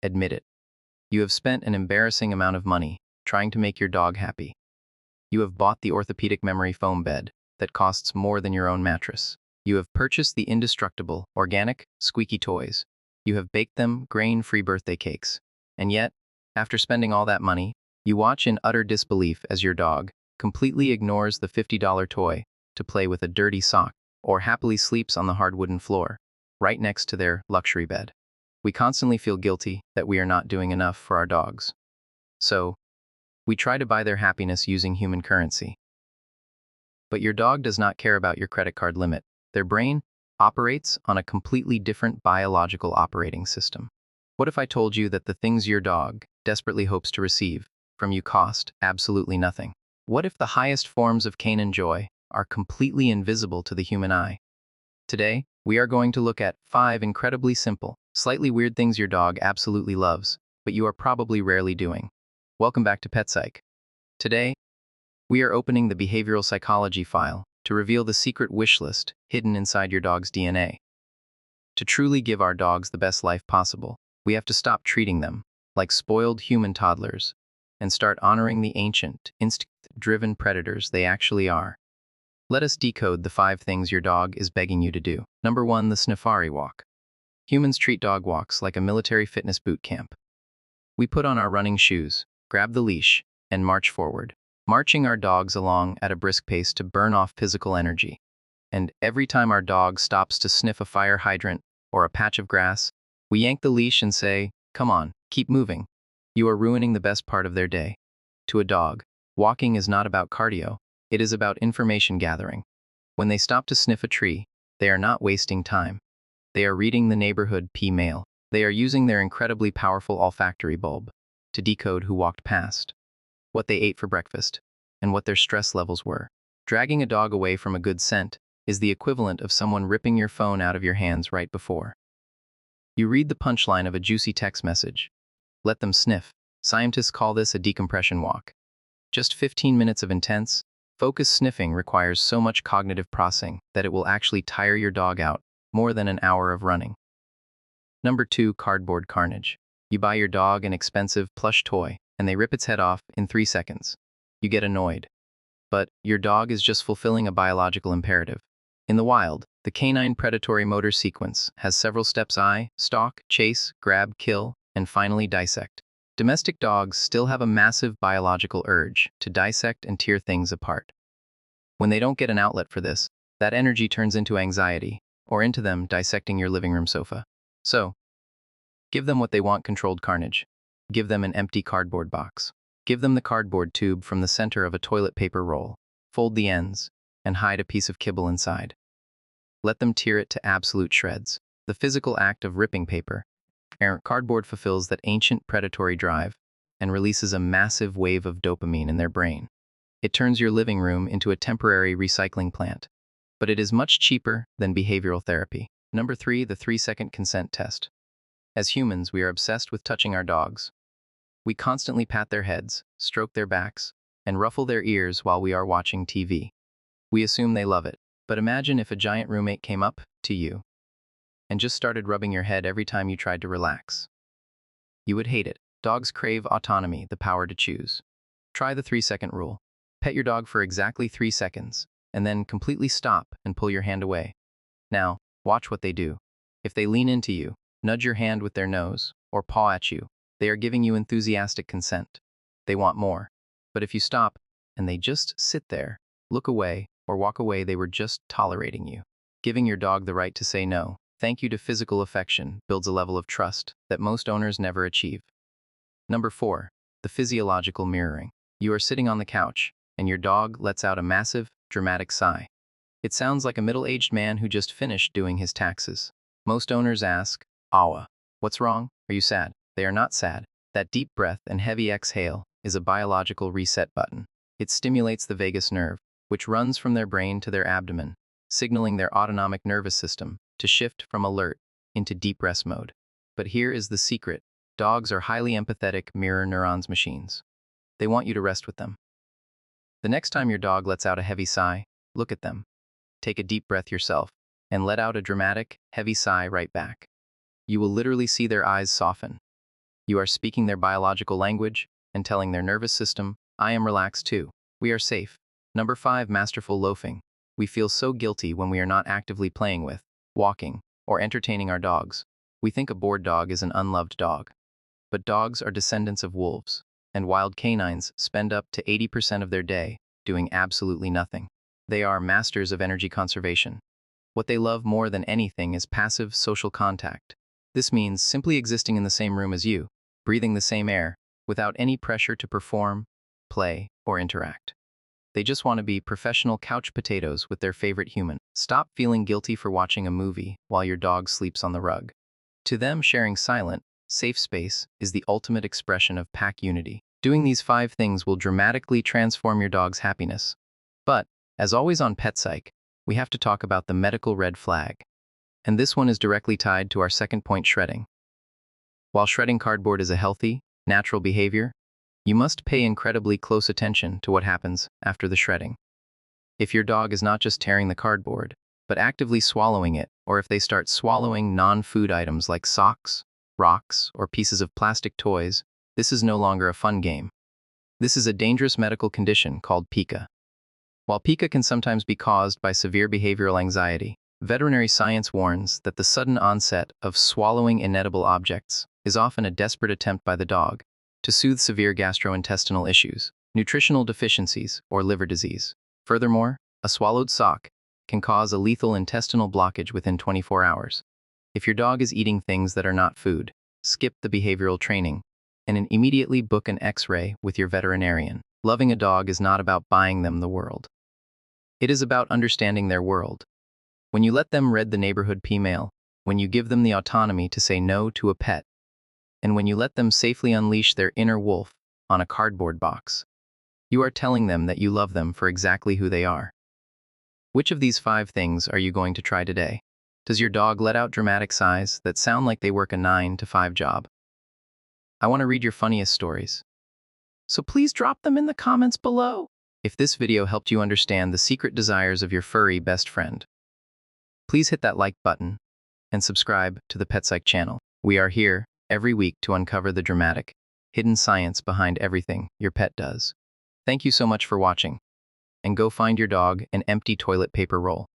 Admit it. You have spent an embarrassing amount of money trying to make your dog happy. You have bought the orthopedic memory foam bed that costs more than your own mattress. You have purchased the indestructible, organic, squeaky toys. You have baked them grain-free birthday cakes. And yet, after spending all that money, you watch in utter disbelief as your dog completely ignores the $50 toy to play with a dirty sock, or happily sleeps on the hard wooden floor, right next to their luxury bed. We constantly feel guilty that we are not doing enough for our dogs. So, we try to buy their happiness using human currency. But your dog does not care about your credit card limit. Their brain operates on a completely different biological operating system. What if I told you that the things your dog desperately hopes to receive from you cost absolutely nothing? What if the highest forms of canine joy are completely invisible to the human eye? Today, we are going to look at 5 incredibly simple, slightly weird things your dog absolutely loves, but you are probably rarely doing. Welcome back to Petpsyche. Today, we are opening the behavioral psychology file to reveal the secret wish list hidden inside your dog's DNA. To truly give our dogs the best life possible, we have to stop treating them like spoiled human toddlers and start honoring the ancient, instinct-driven predators they actually are. Let us decode the 5 things your dog is begging you to do. Number 1, the Sniffari walk. Humans treat dog walks like a military fitness boot camp. We put on our running shoes, grab the leash, and march forward, marching our dogs along at a brisk pace to burn off physical energy. And every time our dog stops to sniff a fire hydrant or a patch of grass, we yank the leash and say, "Come on, keep moving." You are ruining the best part of their day. To a dog, walking is not about cardio, it is about information gathering. When they stop to sniff a tree, they are not wasting time. They are reading the neighborhood P-mail. They are using their incredibly powerful olfactory bulb to decode who walked past, what they ate for breakfast, and what their stress levels were. Dragging a dog away from a good scent is the equivalent of someone ripping your phone out of your hands right before. You read the punchline of a juicy text message. Let them sniff. Scientists call this a decompression walk. Just 15 minutes of intense, focused sniffing requires so much cognitive processing that it will actually tire your dog out more than an hour of running. Number 2, cardboard carnage. You buy your dog an expensive plush toy, and they rip its head off in 3 seconds. You get annoyed. But your dog is just fulfilling a biological imperative. In the wild, the canine predatory motor sequence has several steps: eye, stalk, chase, grab, kill, and finally dissect. Domestic dogs still have a massive biological urge to dissect and tear things apart. When they don't get an outlet for this, that energy turns into anxiety, or into them dissecting your living room sofa. So, give them what they want: controlled carnage. Give them an empty cardboard box. Give them the cardboard tube from the center of a toilet paper roll. Fold the ends, and hide a piece of kibble inside. Let them tear it to absolute shreds. The physical act of ripping paper, cardboard fulfills that ancient predatory drive and releases a massive wave of dopamine in their brain. It turns your living room into a temporary recycling plant, but it is much cheaper than behavioral therapy. Number 3, the 3-second consent test. As humans, we are obsessed with touching our dogs. We constantly pat their heads, stroke their backs, and ruffle their ears while we are watching TV. We assume they love it, but imagine if a giant roommate came up to you and just started rubbing your head every time you tried to relax. You would hate it. Dogs crave autonomy, the power to choose. Try the 3-second rule. Pet your dog for exactly 3 seconds, and then completely stop and pull your hand away. Now, watch what they do. If they lean into you, nudge your hand with their nose, or paw at you, they are giving you enthusiastic consent. They want more. But if you stop, and they just sit there, look away, or walk away, they were just tolerating you. Giving your dog the right to say no, thank you to physical affection builds a level of trust that most owners never achieve. Number 4, the physiological mirroring. You are sitting on the couch, and your dog lets out a massive, dramatic sigh. It sounds like a middle-aged man who just finished doing his taxes. Most owners ask, "Awa, what's wrong? Are you sad?" They are not sad. That deep breath and heavy exhale is a biological reset button. It stimulates the vagus nerve, which runs from their brain to their abdomen, signaling their autonomic nervous system to shift from alert into deep rest mode. But here is the secret. Dogs are highly empathetic mirror neurons machines. They want you to rest with them. The next time your dog lets out a heavy sigh, look at them. Take a deep breath yourself, and let out a dramatic, heavy sigh right back. You will literally see their eyes soften. You are speaking their biological language and telling their nervous system, I am relaxed too. We are safe. Number 5, masterful loafing. We feel so guilty when we are not actively playing with, walking, or entertaining our dogs. We think a bored dog is an unloved dog. But dogs are descendants of wolves, and wild canines spend up to 80% of their day doing absolutely nothing. They are masters of energy conservation. What they love more than anything is passive social contact. This means simply existing in the same room as you, breathing the same air, without any pressure to perform, play, or interact. They just want to be professional couch potatoes with their favorite human. Stop feeling guilty for watching a movie while your dog sleeps on the rug. To them, sharing silent, safe space is the ultimate expression of pack unity. Doing these 5 things will dramatically transform your dog's happiness. But, as always on Petpsyche, we have to talk about the medical red flag. And this one is directly tied to our second point, shredding. While shredding cardboard is a healthy, natural behavior, you must pay incredibly close attention to what happens after the shredding. If your dog is not just tearing the cardboard, but actively swallowing it, or if they start swallowing non-food items like socks, rocks, or pieces of plastic toys, this is no longer a fun game. This is a dangerous medical condition called pica. While pica can sometimes be caused by severe behavioral anxiety, veterinary science warns that the sudden onset of swallowing inedible objects is often a desperate attempt by the dog to soothe severe gastrointestinal issues, nutritional deficiencies, or liver disease. Furthermore, a swallowed sock can cause a lethal intestinal blockage within 24 hours. If your dog is eating things that are not food, skip the behavioral training and immediately book an X-ray with your veterinarian. Loving a dog is not about buying them the world. It is about understanding their world. When you let them read the neighborhood P-mail, when you give them the autonomy to say no to a pet, and when you let them safely unleash their inner wolf on a cardboard box, you are telling them that you love them for exactly who they are. Which of these 5 things are you going to try today? Does your dog let out dramatic sighs that sound like they work a 9-to-5 job? I want to read your funniest stories. So please drop them in the comments below. If this video helped you understand the secret desires of your furry best friend, please hit that like button and subscribe to the Petpsyche channel. We are here every week to uncover the dramatic, hidden science behind everything your pet does. Thank you so much for watching, and go find your dog an empty toilet paper roll.